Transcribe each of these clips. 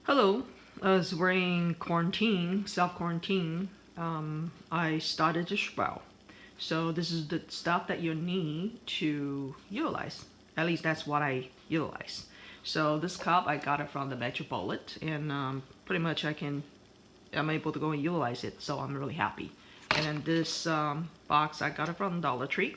Hello, as we're in quarantine, self-quarantine, I started to sprout. So this is the stuff that you need to utilize. At least that's what I utilize. So this cup, I got it from the Metropolit, and pretty much I'm able to go and utilize it. So I'm really happy. And then this box, I got it from Dollar Tree.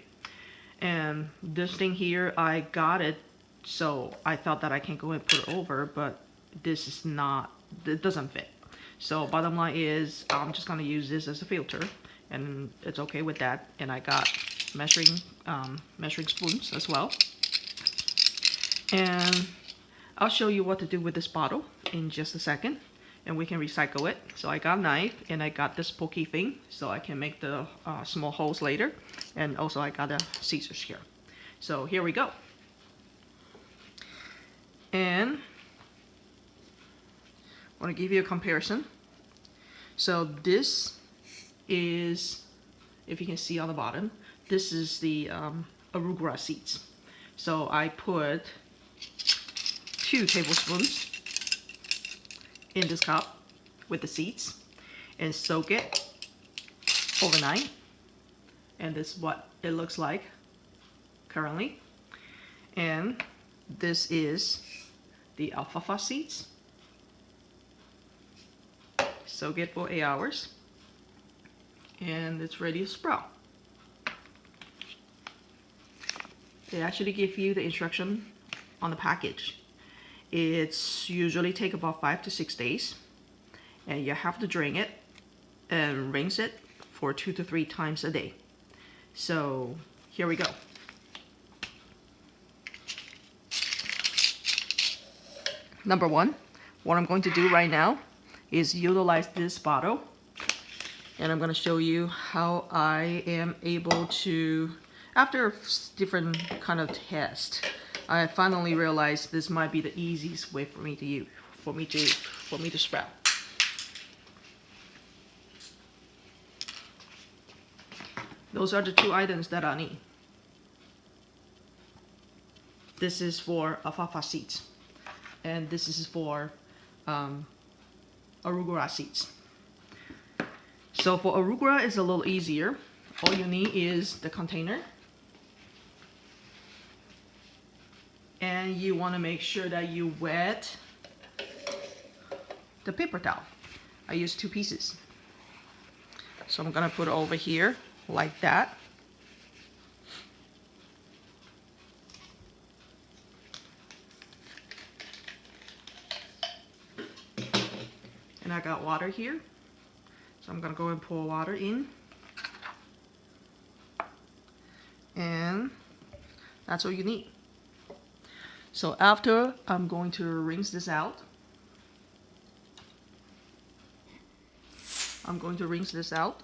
And this thing here, I got it, so I thought that I can go and put it over, but this is not, it doesn't fit. So bottom line is, I'm just gonna use this as a filter, and it's okay with that. And I got measuring spoons as well. And I'll show you what to do with this bottle in just a second, and we can recycle it. So I got a knife, and I got this pokey thing, so I can make the small holes later. And also I got a scissors here. So here we go. And I want to give you a comparison. So this is, if you can see on the bottom, this is the Arugula seeds. So I put 2 tablespoons in this cup with the seeds and soak it overnight. And this is what it looks like currently. And this is the alfalfa seeds. Soak it for 8 hours. And it's ready to sprout. They actually give you the instruction on the package. It's usually take about 5 to 6 days. And you have to drain it and rinse it for 2 to 3 times a day. So here we go. Number one, what I'm going to do right now is utilize this bottle, and I'm going to show you how I am able to, after different kind of test, I finally realized this might be the easiest way for me to use, for me to sprout. Those are the 2 items that I need. This is for alfalfa seeds, and this is for arugula seeds. So for arugula, it's a little easier. All you need is the container, and you want to make sure that you wet the paper towel. I use 2 pieces. So I'm gonna put it over here like that. And I got water here. So I'm gonna go and pour water in. And that's all you need. So after, I'm going to rinse this out. I'm going to rinse this out.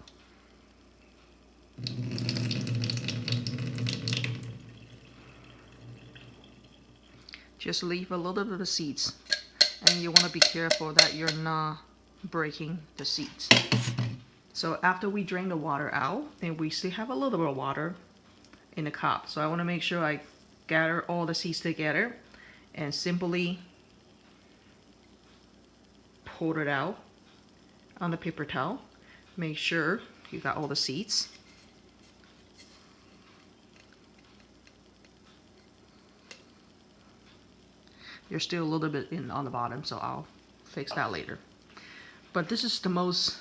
Just leave a little bit of the seeds, and you want to be careful that you're not breaking the seeds. So after we drain the water out, and we still have a little bit of water in the cup, so I want to make sure I gather all the seeds together and simply pour it out on the paper towel. Make sure you got all the seeds. There's still a little bit in on the bottom, so I'll fix that later. But this is the most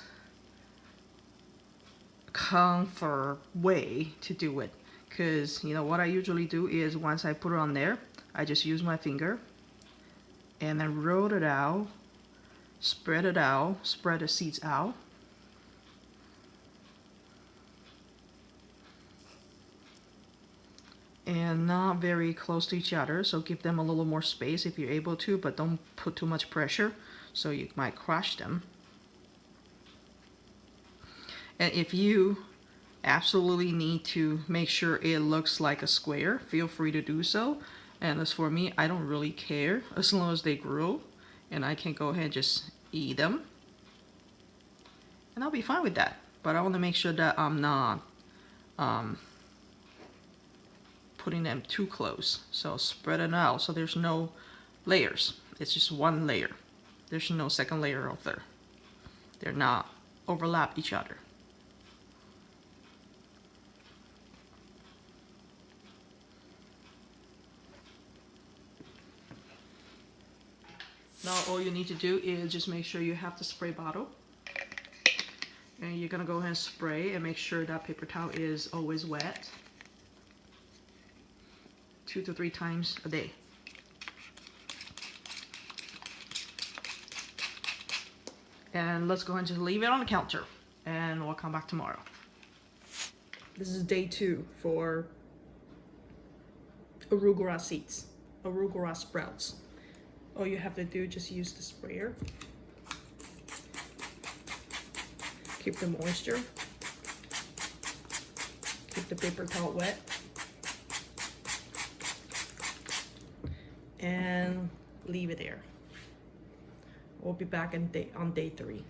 comfort way to do it, because you know what I usually do is once I put it on there, I just use my finger and then roll it out, spread the seeds out. And not very close to each other, so give them a little more space if you're able to, but don't put too much pressure, so you might crush them. And if you absolutely need to make sure it looks like a square, feel free to do so. And as for me, I don't really care as long as they grow and I can go ahead and just eat them, and I'll be fine with that. But I want to make sure that I'm not putting them too close. So spread it out so there's no layers. It's just one layer. There's no second layer up there. They're not overlap each other. Now all you need to do is just make sure you have the spray bottle. And you're gonna go ahead and spray and make sure that paper towel is always wet. 2 to 3 times a day. And let's go ahead and just leave it on the counter and we'll come back tomorrow. This is day 2 for arugula seeds, arugula sprouts. All you have to do is just use the sprayer. Keep the moisture. Keep the paper towel wet. And leave it there. We'll be back on day 3.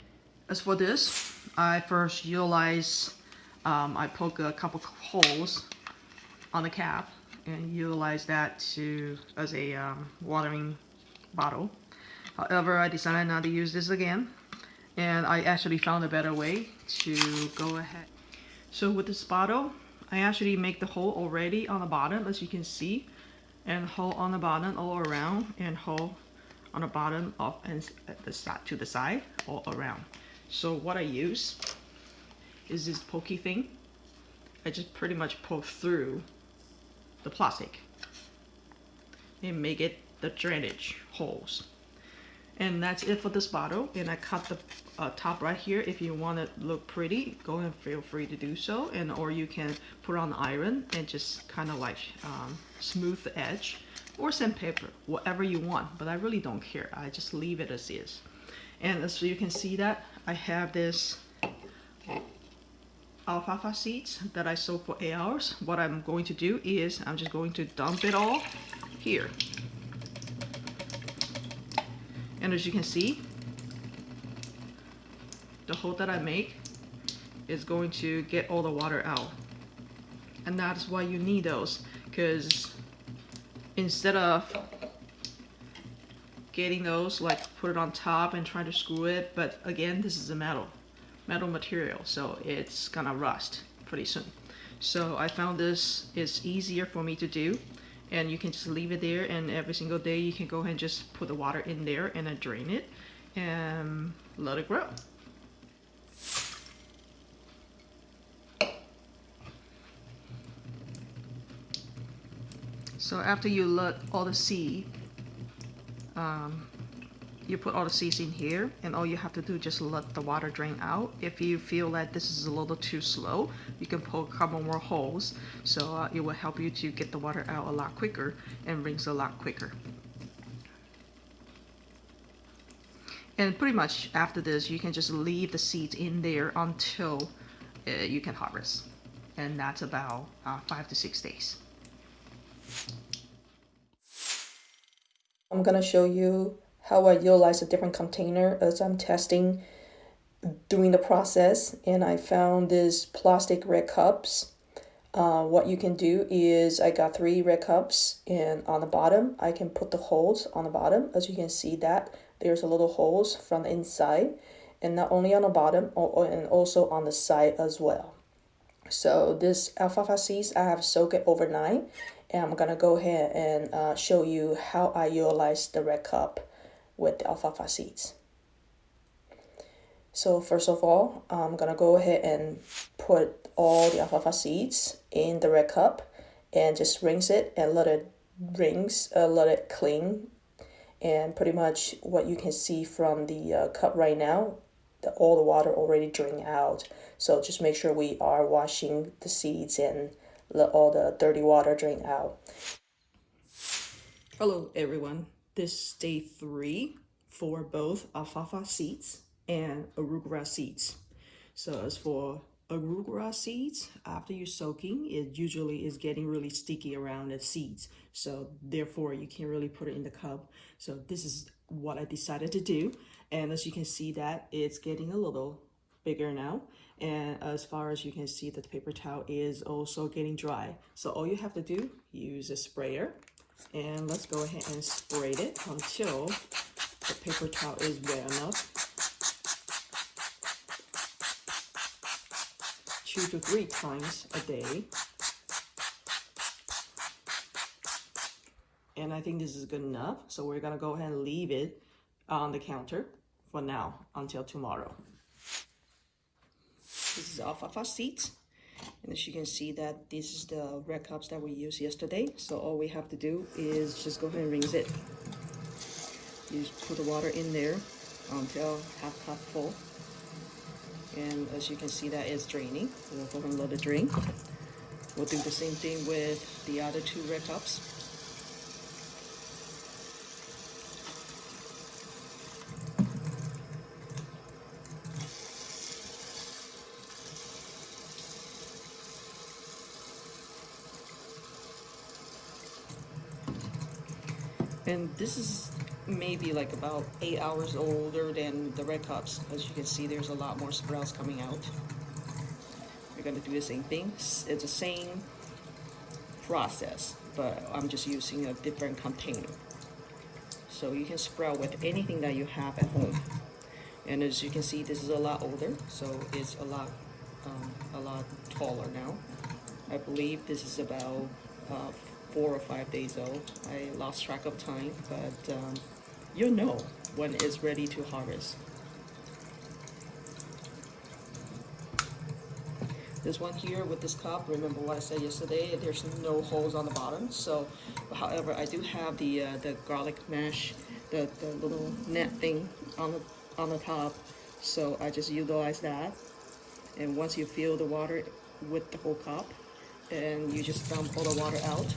As for this, I first utilize, I poke a couple holes on the cap and utilize that as a watering bottle. However, I decided not to use this again, and I actually found a better way to go ahead. So with this bottle, I actually make the hole already on the bottom, as you can see, and hole on the bottom all around, and hole on the bottom of and at the side to the side all around. So what I use is this pokey thing. I just pretty much poke through the plastic and make it the drainage holes. And that's it for this bottle. And I cut the top right here. If you want to look pretty, go and feel free to do so. And or you can put on the iron and just kind of like smooth the edge, or sandpaper, whatever you want. But I really don't care. I just leave it as is. And so you can see that I have this alfalfa seeds that I soak for 8 hours. What I'm going to do is I'm just going to dump it all here. And as you can see, the hole that I make is going to get all the water out. And that's why you need those, because instead of getting those, like put it on top and try to screw it, but again, this is a metal material, so it's gonna rust pretty soon. So I found this is easier for me to do, and you can just leave it there, and every single day you can go ahead and just put the water in there and then drain it and let it grow. So after you let all the seed, you put all the seeds in here, and all you have to do is just let the water drain out. If you feel that this is a little too slow, you can poke a couple more holes, so it will help you to get the water out a lot quicker and rinse a lot quicker. And pretty much after this, you can just leave the seeds in there until you can harvest, and that's about 5 to 6 days. I'm gonna show you how I utilize a different container as I'm testing during the process, and I found this plastic red cups. What you can do is I got 3 red cups, and on the bottom I can put the holes on the bottom. As you can see that there's a little holes from the inside, and not only on the bottom and also on the side as well. So this alfalfa seeds I have soaked it overnight, and I'm gonna go ahead and show you how I utilize the red cup with the alfalfa seeds. So first of all, I'm gonna go ahead and put all the alfalfa seeds in the red cup and just rinse it and let it clean. And pretty much what you can see from the cup right now, all the water already drained out. So just make sure we are washing the seeds and let all the dirty water drain out. Hello everyone, this is day 3 for both alfalfa seeds and arugula seeds. So as for arugula seeds, after you're soaking, it usually is getting really sticky around the seeds. So therefore you can't really put it in the cup. So this is what I decided to do. And as you can see that it's getting a little bigger now. And as far as you can see, the paper towel is also getting dry. So all you have to do, use a sprayer, and let's go ahead and spray it until the paper towel is wet enough. 2 to 3 times a day. And I think this is good enough. So we're gonna go ahead and leave it on the counter for now until tomorrow. This is alfalfa seeds. And as you can see that this is the red cups that we used yesterday. So all we have to do is just go ahead and rinse it. You just put the water in there until half cup full. And as you can see that it's draining. We'll go ahead and let it drain. We'll do the same thing with the other 2 red cups. And this is maybe like about 8 hours older than the red cups. As you can see, there's a lot more sprouts coming out. We're gonna do the same thing. It's the same process, but I'm just using a different container. So you can sprout with anything that you have at home. And as you can see, this is a lot older, so it's a lot taller now. I believe this is about 4 or 5 days old. I lost track of time, but you'll know when it's ready to harvest. This one here with this cup, remember what I said yesterday, there's no holes on the bottom. So, however, I do have the garlic mesh, the little net thing on the top. So I just utilize that. And once you fill the water with the whole cup, and you just dump all the water out.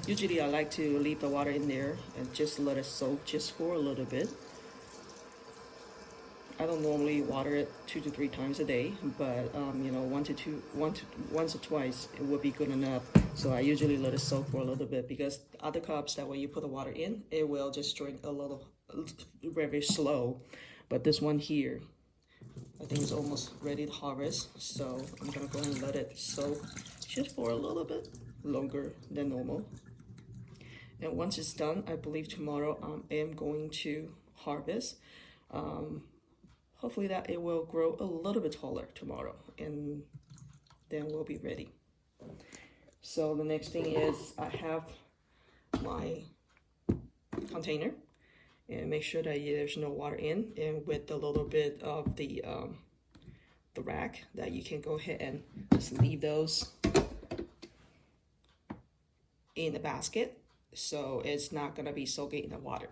Usually I like to leave the water in there and just let it soak just for a little bit. I don't normally water it 2 to 3 times a day, but you know, once or twice it would be good enough. So I usually let it soak for a little bit, because other cups that when you put the water in, it will just drink a little very slow. But this one here, I think it's almost ready to harvest, so I'm gonna go ahead and let it soak just for a little bit longer than normal. And once it's done, I believe tomorrow I am going to harvest. Hopefully that it will grow a little bit taller tomorrow, and then we'll be ready. So the next thing is I have my container, and make sure that there's no water in, and with a little bit of the rack, that you can go ahead and just leave those in the basket, so it's not gonna be soaking in the water.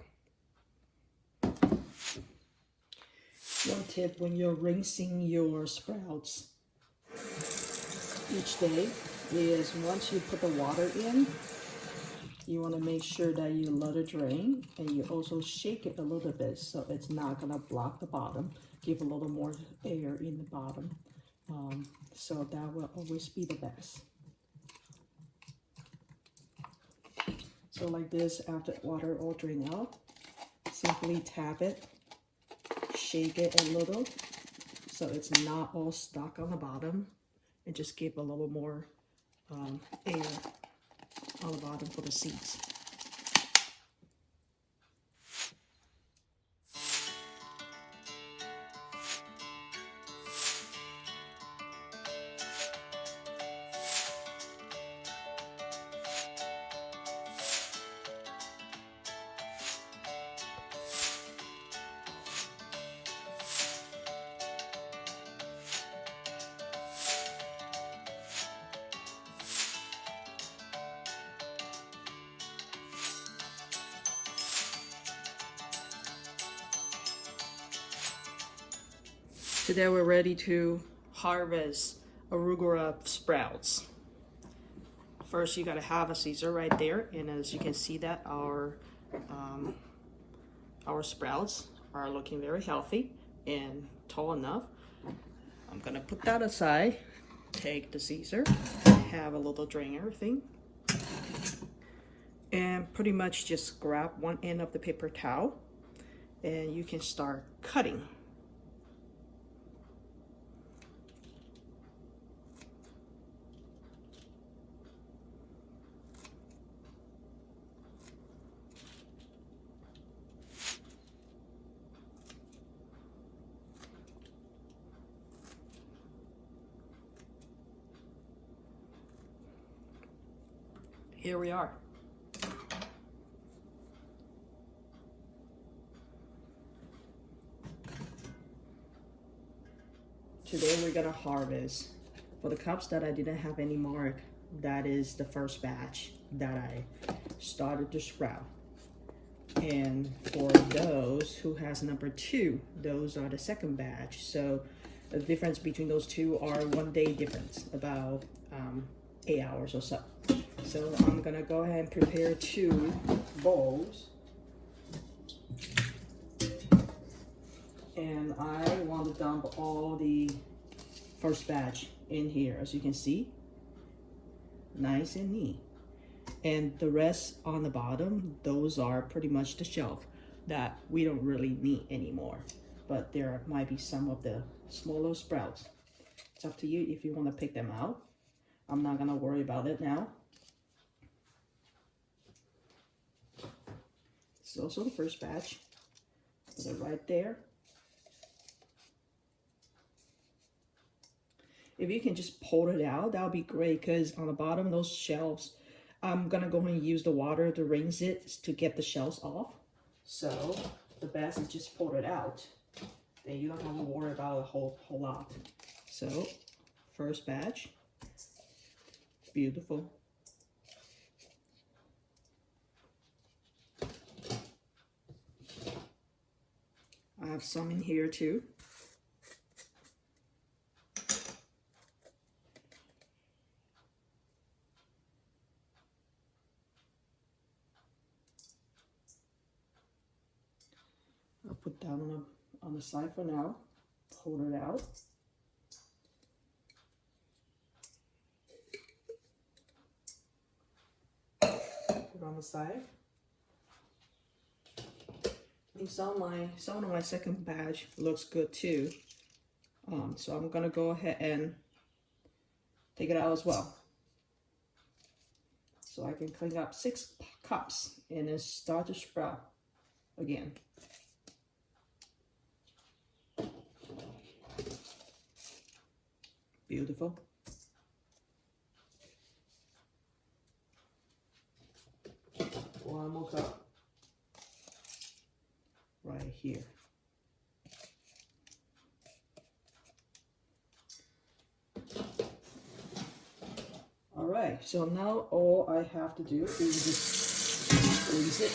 One tip when you're rinsing your sprouts each day is, once you put the water in, you want to make sure that you let it drain, and you also shake it a little bit so it's not gonna block the bottom. Give a little more air in the bottom, so that will always be the best. So like this, after water all drained out, simply tap it, shake it a little so it's not all stuck on the bottom, and just give a little more air on the bottom for the seeds. Today we're ready to harvest arugula sprouts. First, you gotta have a scissor right there, and as you can see that our sprouts are looking very healthy and tall enough. I'm gonna put that aside, take the scissor, have a little drainer thing, and pretty much just grab one end of the paper towel, and you can start cutting. here we are. Today we're gonna harvest. For the cups that I didn't have any mark, that is the first batch that I started to sprout. And for those who has number 2, those are the second batch. So the difference between those two are 1 day difference, about 8 hours or so. So I'm gonna go ahead and prepare 2 bowls. And I want to dump all the first batch in here, as you can see, nice and neat. And the rest on the bottom, those are pretty much the shelf that we don't really need anymore. But there might be some of the smaller sprouts. It's up to you if you want to pick them out. I'm not gonna worry about it now. This is also the first batch. Put it right there. If you can just pull it out, that would be great, because on the bottom of those shelves, I'm gonna go and use the water to rinse it to get the shells off. So the best is just pull it out. Then you don't have to worry about a whole lot. So first batch, beautiful. I have some in here too. I'll put that on the side for now. Hold it out. Put it on the side. And some of my second batch looks good too. So I'm gonna go ahead and take it out as well. So I can clean up 6 cups and then start to sprout again. Beautiful. One more cup. Right here. All right, so now all I have to do is just rinse it.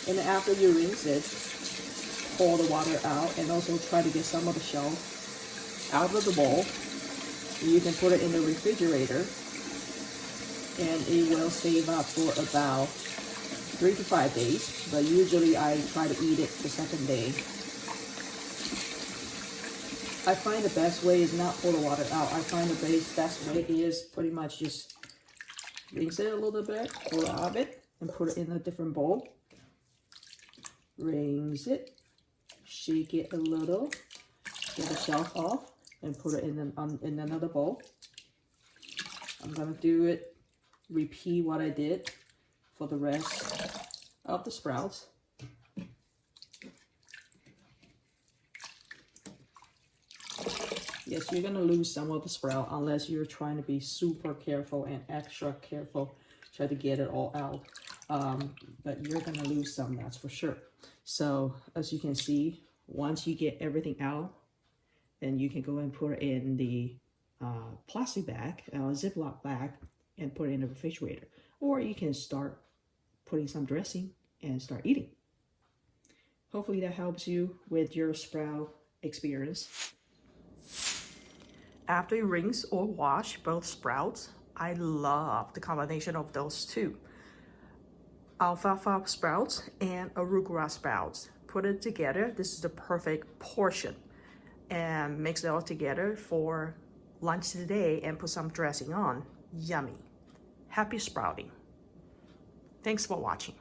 And after you rinse it, pour the water out and also try to get some of the shell out of the bowl. You can put it in the refrigerator and it will save up for about 3 to 5 days. But usually I try to eat it the second day. I find the best way is not pour the water out. I find the best way is pretty much just rinse it a little bit, pour out of it, and put it in a different bowl. Rinse it, shake it a little, get the shelf off, and put it in another bowl. I'm gonna repeat what I did for the rest of the sprouts. Yes, you're gonna lose some of the sprout unless you're trying to be super careful and extra careful, try to get it all out. But you're gonna lose some, that's for sure. So as you can see, once you get everything out, then you can go and put it in the plastic bag, Ziploc bag, and put it in the refrigerator. Or you can start putting some dressing and start eating. Hopefully that helps you with your sprout experience. After you rinse or wash both sprouts, I love the combination of those two. Alfalfa sprouts and arugula sprouts. Put it together. This is the perfect portion. And mix it all together for lunch today and put some dressing on. Yummy. Happy sprouting. Thanks for watching.